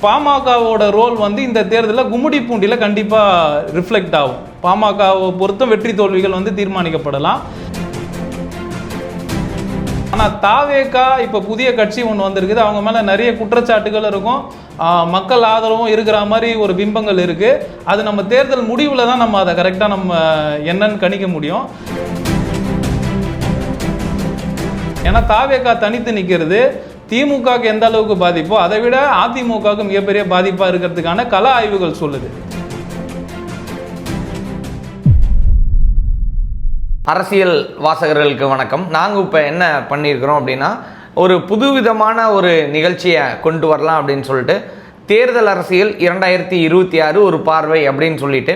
பாமகவோட role வந்து இந்த தேர்தலில் கும்மிடி பூண்டியில் கண்டிப்பாக ரிஃப்ளெக்ட் ஆகும். பாமகவை பொறுத்தும் வெற்றி தோல்விகள் வந்து தீர்மானிக்கப்படலாம். ஆனால் தாவேகா இப்போ புதிய கட்சி ஒன்று வந்திருக்குது. அவங்க மேலே நிறைய குற்றச்சாட்டுகள் இருக்கும், மக்கள் ஆதரவும் இருக்கிற மாதிரி ஒரு பிம்பங்கள் இருக்குது. அது நம்ம தேர்தல் முடிவில் தான் நம்ம அதை கரெக்டாக நம்ம என்னன்னு கணிக்க முடியும். ஏன்னா தாவேகா தனித்து நிற்கிறது திமுகவுக்கு எந்த அளவுக்கு பாதிப்போ அதை விட அதிமுகவுக்கு மிகப்பெரிய பாதிப்பாக இருக்கிறதுக்கான கள ஆய்வுகள் சொல்லுது. அரசியல் வாசகர்களுக்கு வணக்கம். நாங்கள் இப்போ என்ன பண்ணியிருக்கிறோம் அப்படின்னா, ஒரு புதுவிதமான ஒரு நிகழ்ச்சியை கொண்டு வரலாம் அப்படின்னு சொல்லிட்டு, தேர்தல் அரசியல் 2026 ஒரு பார்வை அப்படின்னு சொல்லிட்டு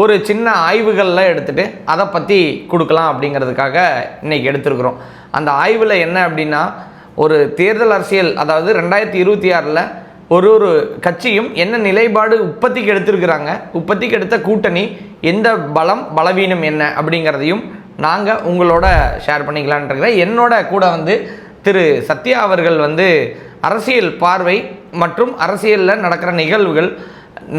ஒரு சின்ன ஆய்வுகளில் எடுத்துகிட்டு அதை பற்றி கொடுக்கலாம் அப்படிங்கிறதுக்காக இன்றைக்கி எடுத்துருக்குறோம். அந்த ஆய்வில் என்ன அப்படின்னா, ஒரு தேர்தல் அரசியல், அதாவது 2026 ஒரு கட்சியும் என்ன நிலைப்பாடு உற்பத்திக்கு எடுத்திருக்கிறாங்க, உற்பத்திக்கு எடுத்த கூட்டணி எந்த பலம் பலவீனம் என்ன அப்படிங்கிறதையும் நாங்கள் உங்களோட ஷேர் பண்ணிக்கலான் இருக்கிறேன். என்னோட கூட வந்து திரு சத்யா அவர்கள் வந்து அரசியல் பார்வை மற்றும் அரசியலில் நடக்கிற நிகழ்வுகள்,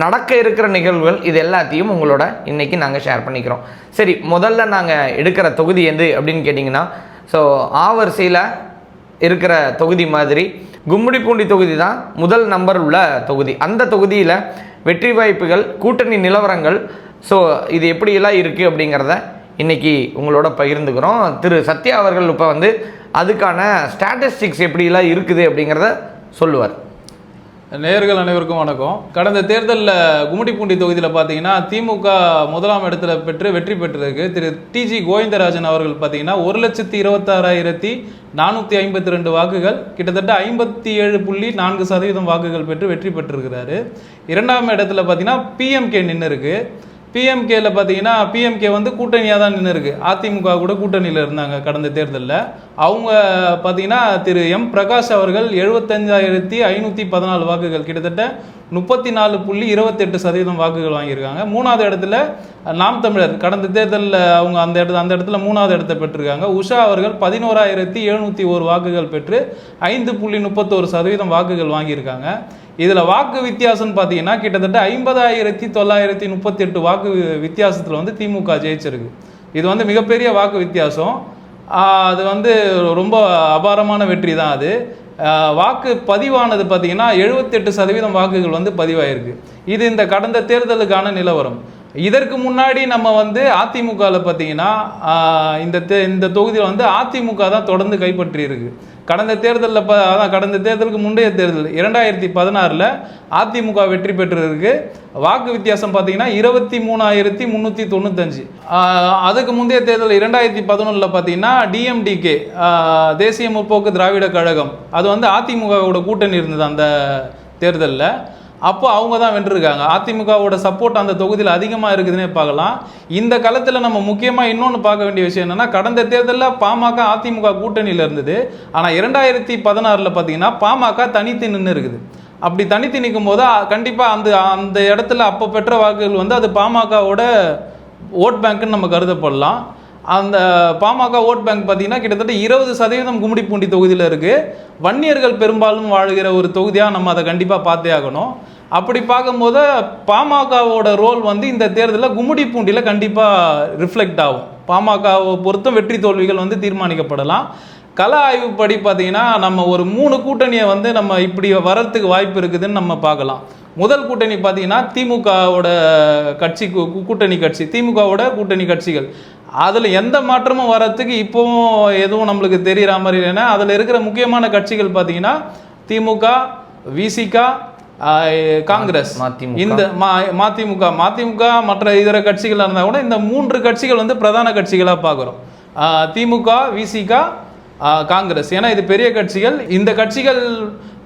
நடக்க இருக்கிற நிகழ்வுகள், இது எல்லாத்தையும் உங்களோட இன்றைக்கி நாங்கள் ஷேர் பண்ணிக்கிறோம். சரி, முதல்ல நாங்கள் எடுக்கிற தொகுதி எது அப்படின்னு கேட்டிங்கன்னா, ஸோ ஆவரிசையில் இருக்கிற தொகுதி மாதிரி கும்மிடிப்பூண்டி தொகுதி தான் முதல் நம்பர் உள்ள தொகுதி. அந்த தொகுதியில் வெற்றி வாய்ப்புகள், கூட்டணி நிலவரங்கள், ஸோ இது எப்படியெல்லாம் இருக்குது அப்படிங்கிறத இன்றைக்கி உங்களோட பகிர்ந்துக்கிறோம். திரு சத்யா அவர்கள் இப்போ வந்து அதுக்கான ஸ்டாட்டிஸ்டிக்ஸ் எப்படியெல்லாம் இருக்குது அப்படிங்கிறத சொல்லுவார். நேயர்கள் அனைவருக்கும் வணக்கம். கடந்த தேர்தலில் கும்மிடிப்பூண்டி தொகுதியில் பார்த்தீங்கன்னா திமுக முதலாம் இடத்துல வெற்றி பெற்றிருக்கு. திரு டிஜி கோவிந்தராஜன் அவர்கள் பார்த்தீங்கன்னா 1,26,452 வாக்குகள், கிட்டத்தட்ட 57.4% வாக்குகள் பெற்று வெற்றி பெற்றிருக்கிறாரு. இரண்டாம் இடத்துல பார்த்தீங்கன்னா பிஎம்கே நின்று இருக்கு. பிஎம்கேல பார்த்தீங்கன்னா பிஎம்கே வந்து கூட்டணியாக தான் நின்று இருக்கு. அதிமுக கூட கூட்டணியில் இருந்தாங்க கடந்த தேர்தலில். அவங்க பார்த்தீங்கன்னா திரு எம் பிரகாஷ் அவர்கள் 75,514 வாக்குகள், கிட்டத்தட்ட 34.28% வாக்குகள் வாங்கியிருக்காங்க. மூணாவது இடத்துல நாம் தமிழர் கடந்த தேர்தலில் அவங்க அந்த இடத்துல மூணாவது இடத்தை பெற்றிருக்காங்க. உஷா அவர்கள் 11,701 வாக்குகள் பெற்று 5.31% வாக்குகள் வாங்கியிருக்காங்க. இதில் வாக்கு வித்தியாசம் பார்த்தீங்கன்னா கிட்டத்தட்ட 50,938 வாக்கு வித்தியாசத்தில் வந்து திமுக ஜெயிச்சிருக்கு. இது வந்து மிகப்பெரிய வாக்கு வித்தியாசம். அது வந்து ரொம்ப அபாரமான வெற்றி தான். அது வாக்கு பதிவானது பார்த்தீங்கன்னா 78% வாக்குகள் வந்து பதிவாயிருக்கு. இது இந்த கடந்த தேர்தலுக்கான நிலவரம். இதற்கு முன்னாடி நம்ம வந்து அதிமுகவில் பார்த்தீங்கன்னா இந்த தொகுதியில் வந்து அதிமுக தான் தொடர்ந்து கைப்பற்றி இருக்கு. கடந்த தேர்தலில் கடந்த தேர்தலுக்கு முந்தைய தேர்தல் 2016 அதிமுக வெற்றி பெற்றிருக்கு. வாக்கு வித்தியாசம் பார்த்தீங்கன்னா 23,395. அதுக்கு முந்தைய தேர்தல் 2011 பார்த்தீங்கன்னா டிஎம்டிகே, தேசிய முற்போக்கு திராவிட கழகம், அது வந்து அதிமுகவோட கூட்டணி இருந்தது அந்த தேர்தலில். அப்போ அவங்க தான் வென்றிருக்காங்க. அதிமுகவோட சப்போர்ட் அந்த தொகுதியில் அதிகமாக இருக்குதுன்னே பார்க்கலாம். இந்த களத்தில் நம்ம முக்கியமாக இன்னொன்று பார்க்க வேண்டிய விஷயம் என்னென்னா, கடந்த தேர்தலில் பாமக அதிமுக கூட்டணியில் இருந்தது. ஆனால் 2016 பார்த்தீங்கன்னா பாமக தனித்து நின்று இருக்குது. அப்படி தனித்து நிற்கும் போது கண்டிப்பாக அந்த இடத்துல அப்போ பெற்ற வாக்குகள் வந்து அது பாமகவோட ஓட் பேங்க்குன்னு நம்ம கருதப்படலாம். அந்த பாமக ஓட் பேங்க் பார்த்தீங்கன்னா கிட்டத்தட்ட 20% கும்மிடிப்பூண்டி தொகுதியில் இருக்குது. வன்னியர்கள் பெரும்பாலும் வாழ்கிற ஒரு தொகுதியாக நம்ம அதை கண்டிப்பாக பார்த்தே ஆகணும். அப்படி பார்க்கும்போது பாமகவோட ரோல் வந்து இந்த தேர்தலில் கும்மிடிப்பூண்டியில் கண்டிப்பாக ரிஃப்ளெக்ட் ஆகும். பாமகவை பொறுத்தும் வெற்றி தோல்விகள் வந்து தீர்மானிக்கப்படலாம். கள ஆய்வுப்படி பார்த்தீங்கன்னா நம்ம ஒரு 3 கூட்டணியை வந்து நம்ம இப்படி வரத்துக்கு வாய்ப்பு இருக்குதுன்னு நம்ம பார்க்கலாம். முதல் கூட்டணி பார்த்தீங்கன்னா திமுகவோட கூட்டணி கட்சி, திமுகவோட கூட்டணி கட்சிகள். அதில் எந்த மாற்றமும் வரத்துக்கு இப்போவும் எதுவும் நம்மளுக்கு தெரிகிற மாதிரி இல்லைன்னா, அதில் இருக்கிற முக்கியமான கட்சிகள் பார்த்தீங்கன்னா திமுக, விசிகா, காங்கிரஸ், இந்த மதிமுக மற்ற இதர கட்சிகள் இருந்தால் கூட இந்த 3 கட்சிகள் வந்து பிரதான கட்சிகளாக பார்க்குறோம். திமுக, விசிகா, காங்கிரஸ். ஏன்னா இது பெரிய கட்சிகள். இந்த கட்சிகள்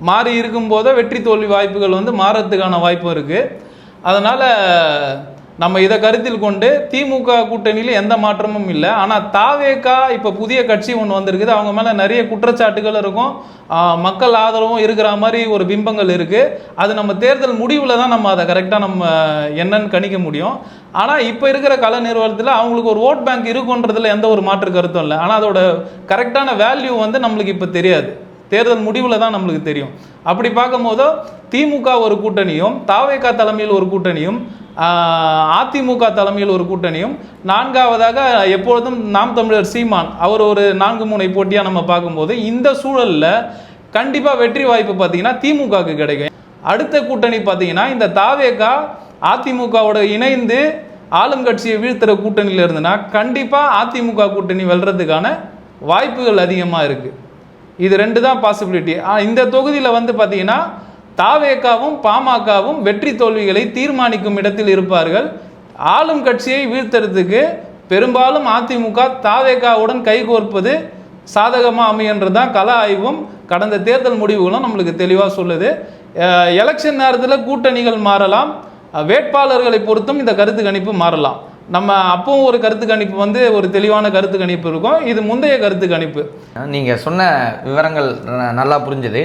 மாறி இருக்கும்போது வெற்றி தோல்வி வாய்ப்புகள் வந்து மாறத்துக்கான வாய்ப்பும் இருக்குது. அதனால் நம்ம இதை கருத்தில் கொண்டு திமுக கூட்டணியில் எந்த மாற்றமும் இல்லை. ஆனால் தாவேகா இப்போ புதிய கட்சி ஒன்று வந்திருக்குது. அவங்க மேலே நிறைய குற்றச்சாட்டுகள் இருக்கும், மக்கள் ஆதரவும் இருக்கிற மாதிரி ஒரு பிம்பங்கள் இருக்குது. அது நம்ம தேர்தல் முடிவில் தான் நம்ம அதை கரெக்டாக நம்ம என்னன்னு கணிக்க முடியும். ஆனால் இப்போ இருக்கிற கள நிர்வாகத்தில் அவங்களுக்கு ஒரு ஓட் பேங்க் இருக்குன்றதுல எந்த ஒரு மாற்று கருத்தும் இல்லை. ஆனால் அதோட கரெக்டான வேல்யூ வந்து நம்மளுக்கு இப்போ தெரியாது. தேர்தல் முடிவில் தான் நம்மளுக்கு தெரியும். அப்படி பார்க்கும்போது திமுக ஒரு கூட்டணியும், தாவேகா தலைமையில் ஒரு கூட்டணியும், அதிமுக தலைமையில் ஒரு கூட்டணியும், நான்காவதாக எப்பொழுதும் நாம் தமிழர் சீமான் அவர் ஒரு 4 முனை போட்டியாக நம்ம பார்க்கும்போது இந்த சூழலில் கண்டிப்பாக வெற்றி வாய்ப்பு பார்த்தீங்கன்னா திமுகவுக்கு கிடைக்கும். அடுத்த கூட்டணி பார்த்தீங்கன்னா இந்த தாவேகா அதிமுகவோட இணைந்து ஆளும் கட்சியை வீழ்த்துற கூட்டணியில் இருந்துன்னா கண்டிப்பாக அதிமுக கூட்டணி வெல்றதுக்கான வாய்ப்புகள் அதிகமாக இருக்குது. இது 2 தான் பாசிபிலிட்டி. இந்த தொகுதியில் வந்து பார்த்தீங்கன்னா தாவேகாவும் பாமகவும் வெற்றி தோல்விகளை தீர்மானிக்கும் இடத்தில் இருப்பார்கள். ஆளும் கட்சியை வீழ்த்துறதுக்கு பெரும்பாலும் அதிமுக தாவேகாவுடன் கைகோர்ப்பது சாதகமாக அமையன்றது தான் கள ஆய்வும் கடந்த தேர்தல் முடிவுகளும் நம்மளுக்கு தெளிவாக சொல்லுது. எலெக்ஷன் நேரத்தில் கூட்டணிகள் மாறலாம், வேட்பாளர்களை பொறுத்தும் இந்த கருத்து கணிப்பு மாறலாம். நம்ம அப்பவும் ஒரு கருத்து கணிப்பு வந்து ஒரு தெளிவான கருத்து கணிப்பு இருக்கும். இது முந்தைய கருத்து கணிப்பு. நீங்கள் சொன்ன விவரங்கள் நல்லா புரிஞ்சுது.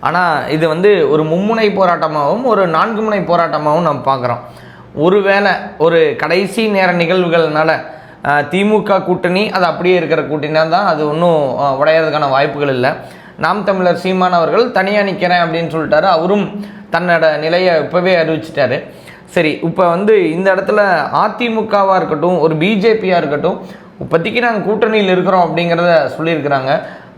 ஆனால் இது வந்து ஒரு மும்முனை போராட்டமாகவும் ஒரு 4 முனை போராட்டமாகவும் நம்ம பார்க்குறோம். ஒருவேளை ஒரு கடைசி நேர நிகழ்வுகள்னால திமுக கூட்டணி அது அப்படியே இருக்கிற கூட்டணினா தான் அது ஒன்றும் உடையிறதுக்கான வாய்ப்புகள் இல்லை. நாம் தமிழர் சீமான் அவர்கள் தனியாக நிற்கிறேன் அப்படின்னு சொல்லிட்டாரு. அவரும் தன்னோட நிலையை இப்போவே அறிவிச்சிட்டாரு. சரி, இப்போ வந்து இந்த இடத்துல அதிமுகவாக இருக்கட்டும், ஒரு பிஜேபியாக இருக்கட்டும், இப்போதைக்கு நாங்கள் கூட்டணியில் இருக்கிறோம் அப்படிங்கிறத சொல்லியிருக்கிறாங்க.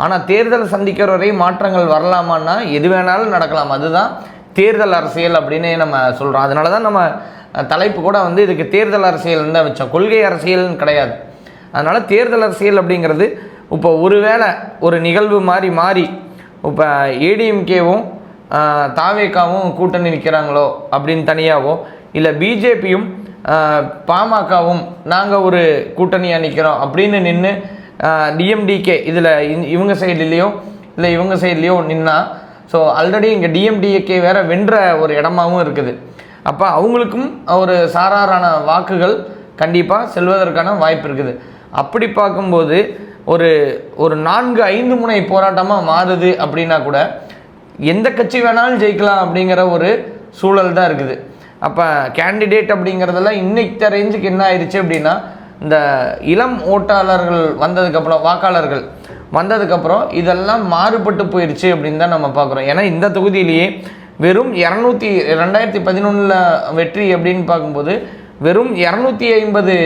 ஆனால் தேர்தல் சந்திக்கிற வரை மாற்றங்கள் வரலாமான்னா எது வேணாலும் நடக்கலாம். அதுதான் தேர்தல் அரசியல் அப்படின்னு நம்ம சொல்கிறோம். அதனால தான் நம்ம தலைப்பு கூட வந்து இதுக்கு தேர்தல் அரசியல் தான் வச்சோம், கொள்கை அரசியல்னு கிடையாது. அதனால் தேர்தல் அரசியல் அப்படிங்கிறது இப்போ ஒருவேளை ஒரு நிகழ்வு மாறி இப்போ ஏடிஎம்கேவும் தாவேகாவும் கூட்டணி நிற்கிறாங்களோ அப்படின்னு தனியாகவோ, இல்லை பிஜேபியும் பாமகவும் நாங்கள் ஒரு கூட்டணியாக நிற்கிறோம் அப்படின்னு நின்று டிஎம்டிகே இதில் இவங்க சைட்லேயோ இல்லை இவங்க சைட்லேயோ நின்னா, ஸோ ஆல்ரெடி இங்கே டிஎம்டிகே வேறு வென்ற ஒரு இடமாகவும் இருக்குது. அப்போ அவங்களுக்கும் ஒரு சாராரான வாக்குகள் கண்டிப்பாக செல்வதற்கான வாய்ப்பு இருக்குது. அப்படி பார்க்கும்போது ஒரு 4-5 முனை போராட்டமாக மாறுது அப்படின்னா கூட எந்த கட்சி வேணாலும் ஜெயிக்கலாம் அப்படிங்கிற ஒரு சூழல் தான் இருக்குது. அப்போ கேண்டிடேட் அப்படிங்கிறதெல்லாம் இன்னைக்கு ரேஞ்சுக்கு என்ன ஆயிடுச்சு அப்படின்னா, இந்த இளம் ஓட்டாளர்கள் வந்ததுக்கப்புறம், வாக்காளர்கள் வந்ததுக்கப்புறம் இதெல்லாம் மாறுபட்டு போயிடுச்சு அப்படின்னு தான் நம்ம பார்க்குறோம். ஏன்னா இந்த தொகுதியிலேயே வெறும் 2011 வெற்றி அப்படின்னு பார்க்கும்போது வெறும் 250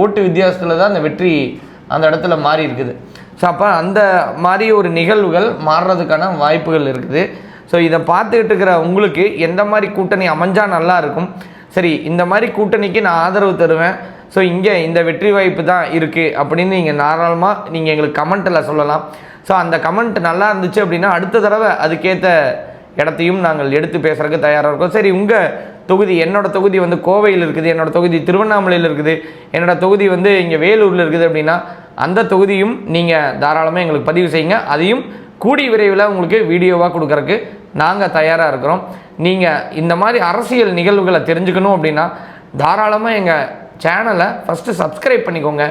ஓட்டு வித்தியாசத்தில் தான் அந்த வெற்றி அந்த இடத்துல மாறி இருக்குது. ஸோ அப்போ அந்த மாதிரி ஒரு நிகழ்வுகள் மாறுறதுக்கான வாய்ப்புகள் இருக்குது. ஸோ இதை பார்த்துக்கிட்டு இருக்கிற உங்களுக்கு எந்த மாதிரி கூட்டணி அமைஞ்சால் நல்லா இருக்கும், சரி இந்த மாதிரி கூட்டணிக்கு நான் ஆதரவு தருவேன், ஸோ இங்கே இந்த வெற்றி வாய்ப்பு தான் இருக்குது அப்படின்னு நீங்கள் தாராளமாக நீங்கள் எங்களுக்கு கமெண்ட்டில் சொல்லலாம். ஸோ அந்த கமெண்ட் நல்லா இருந்துச்சு அப்படின்னா அடுத்த தடவை அதுக்கேற்ற இடத்தையும் நாங்கள் எடுத்து பேசுகிறதுக்கு தயாராக இருக்கோம். சரி, உங்கள் தொகுதி, என்னோடய தொகுதி வந்து கோவையில் இருக்குது, என்னோடய தொகுதி திருவண்ணாமலையில் இருக்குது, என்னோடய தொகுதி வந்து இங்கே வேலூரில் இருக்குது அப்படின்னா அந்த தொகுதியும் நீங்கள் தாராளமாக எங்களுக்கு பதிவு செய்யுங்க. அதையும் கூடி விரைவில் உங்களுக்கு வீடியோவாக கொடுக்கறக்கு நாங்கள் தயாராக இருக்கிறோம். நீங்கள் இந்த மாதிரி அரசியல் நிகழ்வுகளை தெரிஞ்சுக்கணும் அப்படின்னா தாராளமாக எங்கள் சேனலை ஃபஸ்ட்டு சப்ஸ்கிரைப் பண்ணிக்கோங்க.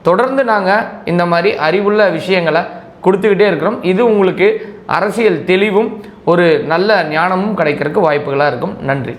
தொடர்ந்து நாங்கள் இந்த மாதிரி அறிவுள்ள விஷயங்களை கொடுத்துக்கிட்டே இருக்கிறோம். இது உங்களுக்கு அரசியல் தெளிவும் ஒரு நல்ல ஞானமும் கிடைக்கிறதுக்கு வாய்ப்புகளாக இருக்கும். நன்றி.